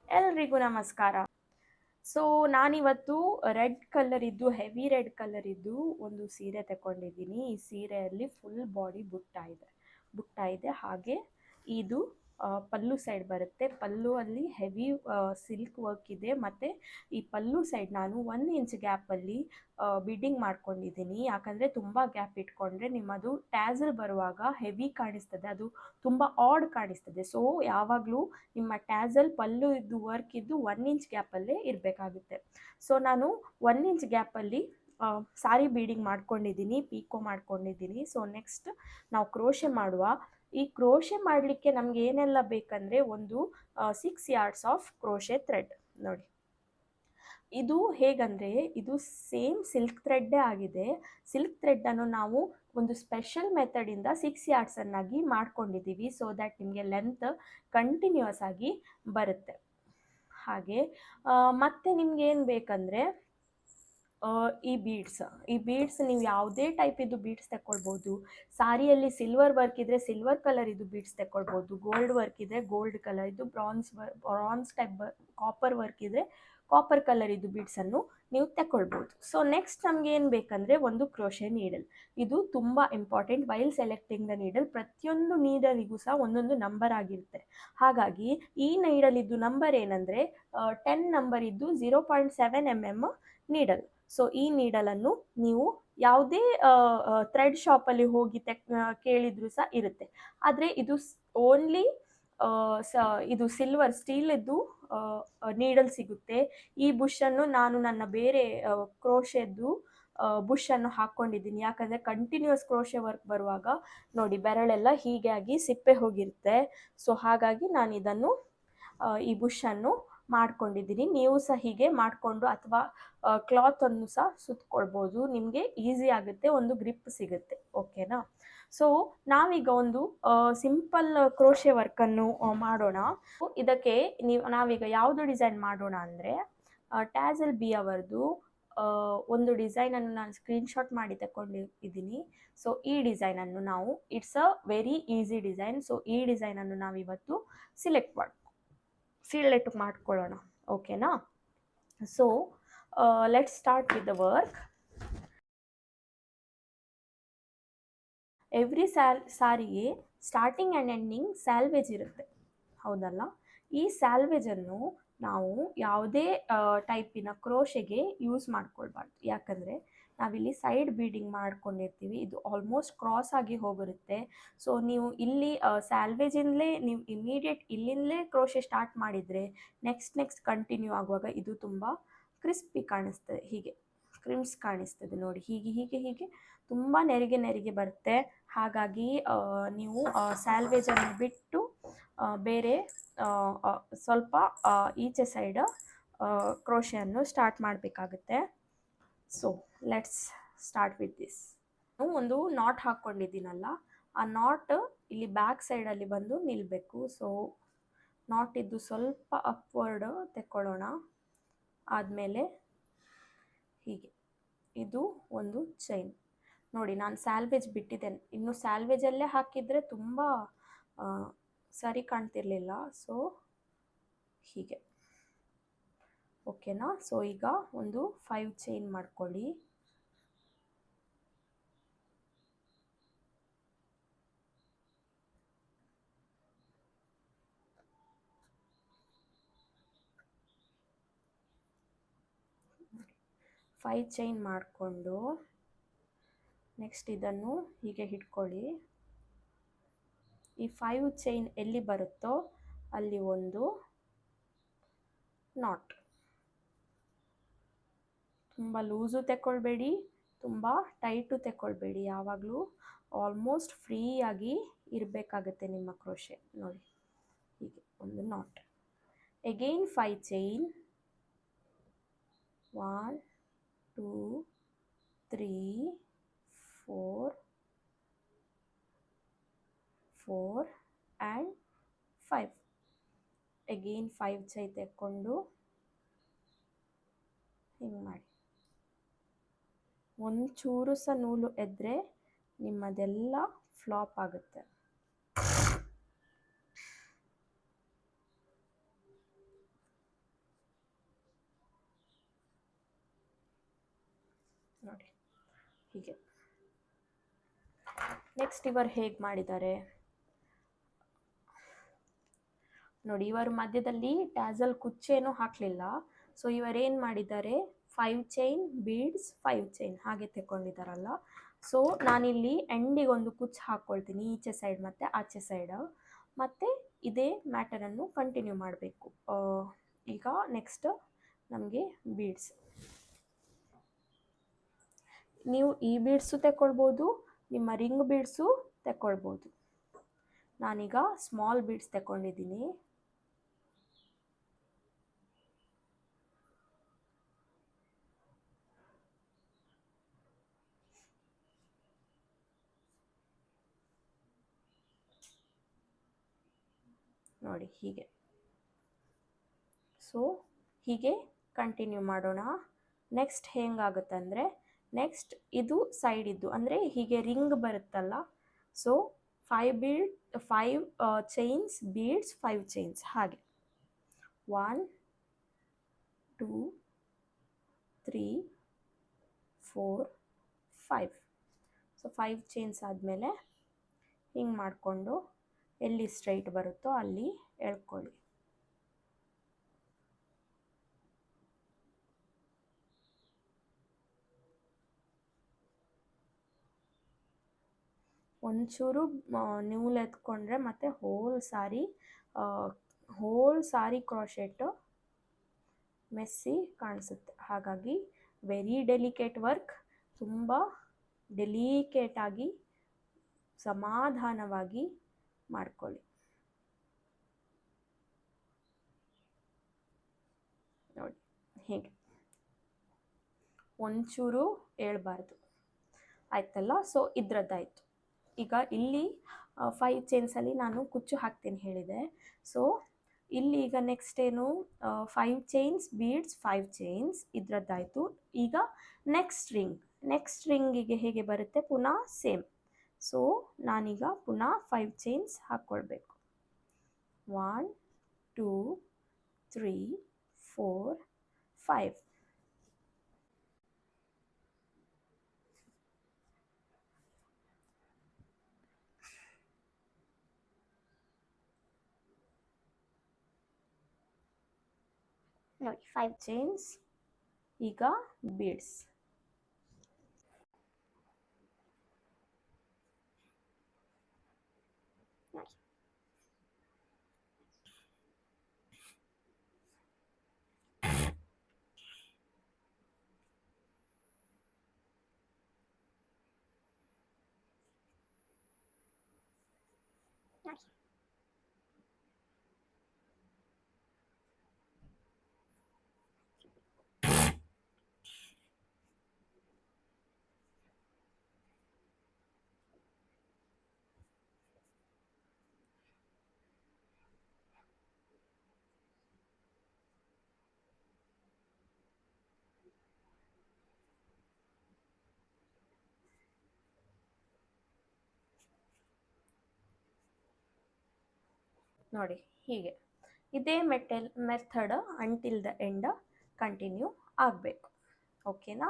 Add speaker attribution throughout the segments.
Speaker 1: ಎಲ್ರಿಗೂ ನಮಸ್ಕಾರ. ಸೊ ನಾನಿವತ್ತು ರೆಡ್ ಕಲರ್ ಇದ್ದು ಹೆವಿ ರೆಡ್ ಕಲರ್ ಇದ್ದು ಒಂದು ಸೀರೆ ತಗೊಂಡಿದ್ದೀನಿ. ಈ ಸೀರೆಯಲ್ಲಿ ಫುಲ್ ಬಾಡಿ ಬುಟ್ಟ ಇದೆ ಹಾಗೆ ಇದು ಪಲ್ಲು ಸೈಡ್ ಬರುತ್ತೆ. ಪಲ್ಲು ಅಲ್ಲಿ ಹೆವಿ ಸಿಲ್ಕ್ ವರ್ಕ್ ಇದೆ. ಮತ್ತು ಈ ಪಲ್ಲು ಸೈಡ್ ನಾನು 1 ಇಂಚ್ ಗ್ಯಾಪಲ್ಲಿ ಬಿಡ್ಡಿಂಗ್ ಮಾಡ್ಕೊಂಡಿದ್ದೀನಿ. ಯಾಕಂದರೆ ತುಂಬ ಗ್ಯಾಪ್ ಇಟ್ಕೊಂಡ್ರೆ ನಿಮ್ಮದು ಟ್ಯಾಸಲ್ ಬರುವಾಗ ಹೆವಿ ಕಾಣಿಸ್ತದೆ, ಅದು ತುಂಬ ಆಡ್ ಕಾಣಿಸ್ತದೆ. ಸೊ ಯಾವಾಗಲೂ ನಿಮ್ಮ ಟ್ಯಾಸಲ್ ಪಲ್ಲು ಇದ್ದು ವರ್ಕ್ ಇದ್ದು 1 ಇಂಚ್ ಗ್ಯಾಪಲ್ಲೇ ಇರಬೇಕಾಗುತ್ತೆ. ಸೊ ನಾನು 1 ಇಂಚ್ ಗ್ಯಾಪಲ್ಲಿ ಸಾರಿ ಬೀಡಿಂಗ್ ಮಾಡ್ಕೊಂಡಿದ್ದೀನಿ, ಪೀಕೋ ಮಾಡ್ಕೊಂಡಿದ್ದೀನಿ. ಸೊ ನೆಕ್ಸ್ಟ್ ನಾವು ಕ್ರೋಶೆ ಮಾಡುವ. ಈ ಕ್ರೋಶೆ ಮಾಡಲಿಕ್ಕೆ ನಮ್ಗೆ ಏನೆಲ್ಲ ಬೇಕಂದರೆ ಒಂದು 6 yards ಆಫ್ ಕ್ರೋಶೆ ಥ್ರೆಡ್. ನೋಡಿ, ಇದು ಹೇಗಂದರೆ ಇದು ಸೇಮ್ ಸಿಲ್ಕ್ ಥ್ರೆಡ್ಡೇ ಆಗಿದೆ. ಸಿಲ್ಕ್ ಥ್ರೆಡ್ಡನ್ನು ನಾವು ಒಂದು ಸ್ಪೆಷಲ್ ಮೆಥಡಿಂದ 6 yards ಅನ್ನಾಗಿ ಮಾಡ್ಕೊಂಡಿದ್ದೀವಿ. ಸೊ ದ್ಯಾಟ್ ನಿಮಗೆ ಲೆಂತ್ ಕಂಟಿನ್ಯೂಸ್ ಆಗಿ ಬರುತ್ತೆ. ಹಾಗೆ ಮತ್ತು ನಿಮ್ಗೆ ಏನು ಬೇಕಂದರೆ ಈ ಬೀಡ್ಸ್ ನೀವು ಯಾವುದೇ ಟೈಪ್ ಇದ್ದು ಬೀಡ್ಸ್ ತಗೊಳ್ಬೋದು. ಸಾರಿಯಲ್ಲಿ ಸಿಲ್ವರ್ ವರ್ಕ್ ಇದ್ದರೆ ಸಿಲ್ವರ್ ಕಲರ್ ಇದು ಬೀಡ್ಸ್ ತಗೊಳ್ಬೋದು, ಗೋಲ್ಡ್ ವರ್ಕ್ ಇದ್ದರೆ ಗೋಲ್ಡ್ ಕಲರ್ ಇದು, ಬ್ರಾನ್ಸ್ ಟೈಪ್ ಕಾಪರ್ ವರ್ಕ್ ಇದ್ದರೆ ಕಾಪರ್ ಕಲರ್ ಇದು ಬೀಡ್ಸನ್ನು ನೀವು ತಗೊಳ್ಬೋದು. ಸೊ ನೆಕ್ಸ್ಟ್ ನಮ್ಗೆ ಏನು ಬೇಕಂದರೆ ಒಂದು ಕ್ರೋಶೆ ನೀಡಲ್. ಇದು ತುಂಬ important while selecting the needle. ಪ್ರತಿಯೊಂದು ನೀಡಲಿಗೂ ಸಹ ಒಂದೊಂದು ನಂಬರ್ ಆಗಿರುತ್ತೆ. ಹಾಗಾಗಿ ಈ ನೀಡಲಿದ್ದು ನಂಬರ್ ಏನಂದರೆ 10 ನಂಬರ್ ಇದ್ದು 0.7 mm ನೀಡಲ್. ಸೊ ಈ ನೀಡಲನ್ನು ನೀವು ಯಾವುದೇ ಥ್ರೆಡ್ ಶಾಪಲ್ಲಿ ಹೋಗಿ ಕೇಳಿದರೂ ಸಹ ಇರುತ್ತೆ. ಆದರೆ ಇದು ಓನ್ಲಿ ಇದು ಸಿಲ್ವರ್ ಸ್ಟೀಲಿದ್ದು ನೀಡಲ್ ಸಿಗುತ್ತೆ. ಈ ಬುಷನ್ನು ನಾನು ನನ್ನ ಬೇರೆ ಕ್ರೋಶೆದ್ದು ಬುಷನ್ನು ಹಾಕ್ಕೊಂಡಿದ್ದೀನಿ. ಯಾಕಂದರೆ ಕಂಟಿನ್ಯೂಸ್ ಕ್ರೋಶೆ ವರ್ಕ್ ಬರುವಾಗ ನೋಡಿ ಬೆರಳೆಲ್ಲ ಹೀಗೆ ಆಗಿ ಸಿಪ್ಪೆ ಹೋಗಿರುತ್ತೆ. ಸೊ ಹಾಗಾಗಿ ನಾನು ಇದನ್ನು ಈ ಬುಷನ್ನು ಮಾಡ್ಕೊಂಡಿದ್ದೀನಿ. ನೀವು ಸಹ ಹೀಗೆ ಮಾಡಿಕೊಂಡು ಅಥವಾ ಕ್ಲಾತನ್ನು ಸಹ ಸುತ್ಕೊಳ್ಬೋದು. ನಿಮಗೆ ಈಸಿ ಆಗುತ್ತೆ, ಒಂದು ಗ್ರಿಪ್ ಸಿಗುತ್ತೆ. ಓಕೆನಾ? ಸೊ ನಾವೀಗ ಒಂದು ಸಿಂಪಲ್ ಕ್ರೋಶೆ ವರ್ಕನ್ನು ಮಾಡೋಣ. ಇದಕ್ಕೆ ನಾವೀಗ ಯಾವುದು ಡಿಸೈನ್ ಮಾಡೋಣ ಅಂದರೆ ಟ್ಯಾಸಲ್ ಬಿ ಅವರದು ಒಂದು ಡಿಸೈನನ್ನು ನಾನು ಸ್ಕ್ರೀನ್ಶಾಟ್ ಮಾಡಿ ತಗೊಂಡಿದ್ದೀನಿ. ಸೊ ಈ ಡಿಸೈನನ್ನು ನಾವು it's a very easy design. So ಈ ಡಿಸೈನನ್ನು ನಾವಿವತ್ತು ಸಿಲೆಕ್ಟ್ ಮಾಡ್ಕೊಳ್ಳೋಣ. ಓಕೆನಾ? So let's start with the work. Every ಸಾರಿಗೆ ಸ್ಟಾರ್ಟಿಂಗ್ ಆ್ಯಂಡ್ ಎಂಡಿಂಗ್ ಸ್ಯಾಲ್ವೇಜ್ ಇರುತ್ತೆ, ಹೌದಲ್ಲ? ಈ ಸ್ಯಾಲ್ವೇಜನ್ನು ನಾವು ಯಾವುದೇ ಟೈಪಿನ ಕ್ರೋಶೆಗೆ ಯೂಸ್ ಮಾಡ್ಕೊಳ್ಬಾರ್ದು. ಯಾಕಂದರೆ ನಾವಿಲ್ಲಿ ಸೈಡ್ ಬೀಡಿಂಗ್ ಮಾಡ್ಕೊಂಡಿರ್ತೀವಿ, ಇದು ಆಲ್ಮೋಸ್ಟ್ ಕ್ರಾಸ್ ಆಗಿ ಹೋಗಿರುತ್ತೆ. ಸೊ ನೀವು ಇಲ್ಲಿ ಸ್ಯಾಲ್ವೇಜಿಂದಲೇ ನೀವು ಇಮಿಡಿಯೇಟ್ ಇಲ್ಲಿಂದಲೇ ಕ್ರೋಶೆ ಸ್ಟಾರ್ಟ್ ಮಾಡಿದರೆ ನೆಕ್ಸ್ಟ್ ಕಂಟಿನ್ಯೂ ಆಗುವಾಗ ಇದು ತುಂಬ ಕ್ರಿಸ್ಪಿ ಕಾಣಿಸ್ತದೆ, ಹೀಗೆ ಕ್ರಿಮ್ಸ್ ಕಾಣಿಸ್ತದೆ. ನೋಡಿ, ಹೀಗೆ ತುಂಬ ನೆರಿಗೆ ಬರುತ್ತೆ. ಹಾಗಾಗಿ ನೀವು ಸ್ಯಾಲ್ವೇಜನ್ನು ಬಿಟ್ಟು ಬೇರೆ ಸ್ವಲ್ಪ ಈಚೆ ಸೈಡ್ ಕ್ರೋಶೆಯನ್ನು ಸ್ಟಾರ್ಟ್ ಮಾಡಬೇಕಾಗುತ್ತೆ. So let's start with this. ಒಂದು ನಾಟ್ ಹಾಕ್ಕೊಂಡಿದ್ದೀನಲ್ಲ, ಆ ನಾಟ್ ಇಲ್ಲಿ ಬ್ಯಾಕ್ ಸೈಡಲ್ಲಿ ಬಂದು ನಿಲ್ಲಬೇಕು. ಸೊ ನಾಟ್ ಇದ್ದು ಸ್ವಲ್ಪ ಅಪ್ವರ್ಡ್ ತೆಕ್ಕೊಳ್ಳೋಣ. ಆದಮೇಲೆ ಹೀಗೆ ಇದು ಒಂದು ಚೈನ್. ನೋಡಿ, ನಾನು ಸ್ಯಾಲ್ವೇಜ್ ಬಿಟ್ಟಿದ್ದೇನೆ. ಇನ್ನು ಸ್ಯಾಲ್ವೇಜಲ್ಲೇ ಹಾಕಿದರೆ ತುಂಬ ಸರಿ ಕಾಣ್ತಿರ್ಲಿಲ್ಲ. ಸೊ ಹೀಗೆ, ಓಕೆನಾ? ಸೊ ಈಗ ಒಂದು 5 ಚೈನ್ ಮಾಡ್ಕೊಳ್ಳಿ. ಫೈವ್ ಚೈನ್ ಮಾಡಿಕೊಂಡು ನೆಕ್ಸ್ಟ್ ಇದನ್ನು ಹೀಗೆ ಹಿಡ್ಕೊಳ್ಳಿ. ಈ 5 ಚೈನ್ ಎಲ್ಲಿ ಬರುತ್ತೋ ಅಲ್ಲಿ ಒಂದು ನಾಟ್. ತುಂಬ ಲೂಸು ತೆಕ್ಕೊಳ್ಬೇಡಿ, ತುಂಬ ಟೈಟು ತೆಕ್ಕೊಳ್ಬೇಡಿ. ಯಾವಾಗಲೂ ಆಲ್ಮೋಸ್ಟ್ ಫ್ರೀಯಾಗಿ ಇರಬೇಕಾಗುತ್ತೆ ನಿಮ್ಮ ಕ್ರೋಶೆ. ನೋಡಿ, ಹೀಗೆ ಒಂದು not. Again 5 chain. 1 2 3 4 4 and 5. Again 5 chain ತೆಕ್ಕೊಂಡು ಹಿಂಗೆ ಮಾಡಿ. ಒಂಚೂರು ಸಹ ನೂಲು ಎದ್ದರೆ ನಿಮ್ಮದೆಲ್ಲ ಫ್ಲಾಪ್ ಆಗುತ್ತೆ. ನೋಡಿ ಹೀಗೆ. ನೆಕ್ಸ್ಟ್ ಇವರು ಹೇಗೆ ಮಾಡಿದ್ದಾರೆ ನೋಡಿ, ಇವರು ಮಧ್ಯದಲ್ಲಿ ಟ್ಯಾಸಲ್ ಕುಚ್ಚೇನೂ ಹಾಕಲಿಲ್ಲ. ಸೊ ಇವರೇನು ಮಾಡಿದ್ದಾರೆ, 5 ಚೈನ್ ಬೀಡ್ಸ್ 5 ಚೈನ್ ಹಾಗೆ ತಗೊಂಡಿದ್ದಾರಲ್ಲ. ಸೊ ನಾನಿಲ್ಲಿ ಎಂಡಿಗೆ ಒಂದು ಕುಚ್ಚು ಹಾಕ್ಕೊಳ್ತೀನಿ, ಈಚೆ ಸೈಡ್ ಮತ್ತು ಆಚೆ ಸೈಡ್. ಮತ್ತು ಇದೇ ಮ್ಯಾಟರನ್ನು ಕಂಟಿನ್ಯೂ ಮಾಡಬೇಕು. ಈಗ ನೆಕ್ಸ್ಟ್ ನಮಗೆ ಬೀಡ್ಸ್, ನೀವು ಈ ಬೀಡ್ಸು ತಗೊಳ್ಬೋದು, ನಿಮ್ಮ ರಿಂಗ್ ಬೀಡ್ಸು ತಗೊಳ್ಬೋದು. ನಾನೀಗ ಸ್ಮಾಲ್ ಬೀಡ್ಸ್ ತಗೊಂಡಿದ್ದೀನಿ. ನೋಡಿ ಹೀಗೆ. ಸೊ ಹೀಗೆ ಕಂಟಿನ್ಯೂ ಮಾಡೋಣ. ನೆಕ್ಸ್ಟ್ ಹೆಂಗಾಗುತ್ತಂದರೆ, ನೆಕ್ಸ್ಟ್ ಇದು ಸೈಡ್ ಇದ್ದು ಅಂದರೆ ಹೀಗೆ ರಿಂಗ್ ಬರುತ್ತಲ್ಲ. ಸೊ 5 ಚೈನ್ಸ್ ಬೀಡ್ಸ್ 5 ಚೈನ್ಸ್ ಹಾಗೆ 1 2 3 4 5. ಸೊ 5 ಚೈನ್ಸ್ ಆದಮೇಲೆ ಹಿಂಗೆ ಮಾಡಿಕೊಂಡು ಎಲ್ಲಿ ಸ್ಟ್ರೈಟ್ ಬರುತ್ತೋ ಅಲ್ಲಿ ಎಳ್ಕೊಳ್ಳಿ. ಒಂಚೂರು ನೂಲು ಎತ್ಕೊಂಡ್ರೆ ಮತ್ತು ಹೋಲ್ ಸಾರಿ ಕ್ರಾಶೆಟ್ ಮೆಸ್ಸಿ ಕಾಣಿಸುತ್ತೆ. ಹಾಗಾಗಿ ವೆರಿ ಡೆಲಿಕೇಟ್ ವರ್ಕ್, ತುಂಬ ಡೆಲಿಕೇಟಾಗಿ ಸಮಾಧಾನವಾಗಿ ಮಾಡ್ಕೊಳ್ಳಿ. ನೋಡಿ ಹೀಗೆ ಒಂಚೂರು ಹೇಳ್ಬಾರ್ದು, ಆಯ್ತಲ್ಲ. ಸೊ ಇದ್ರದ್ದಾಯಿತು. ಈಗ ಇಲ್ಲಿ 5 ಚೈನ್ಸಲ್ಲಿ ನಾನು ಕುಚ್ಚು ಹಾಕ್ತೀನಿ ಹೇಳಿದೆ. ಸೊ ಇಲ್ಲಿ ಈಗ ನೆಕ್ಸ್ಟ್ ಏನು, 5 ಚೈನ್ಸ್ ಬೀಡ್ಸ್ 5 ಚೈನ್ಸ್ ಇದ್ರದ್ದಾಯಿತು. ಈಗ ನೆಕ್ಸ್ಟ್ ರಿಂಗಿಗೆ ಹೇಗೆ ಬರುತ್ತೆ, ಪುನಃ ಸೇಮ್. ಸೊ ನಾನೀಗ ಪುನಃ 5 ಚೈನ್ಸ್ ಹಾಕ್ಕೊಳ್ಬೇಕು. 1 2 3 4 5. ನೋಡಿ 5 ಚೈನ್ಸ್. ಈಗ ಬೀಡ್ಸ್. ನೋಡಿ ಹೀಗೆ ಇದೇ method until the end continue ಆಗಬೇಕು. ಓಕೆನಾ?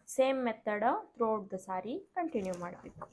Speaker 1: Same method throughout the sorry continue ಮಾಡಬೇಕು.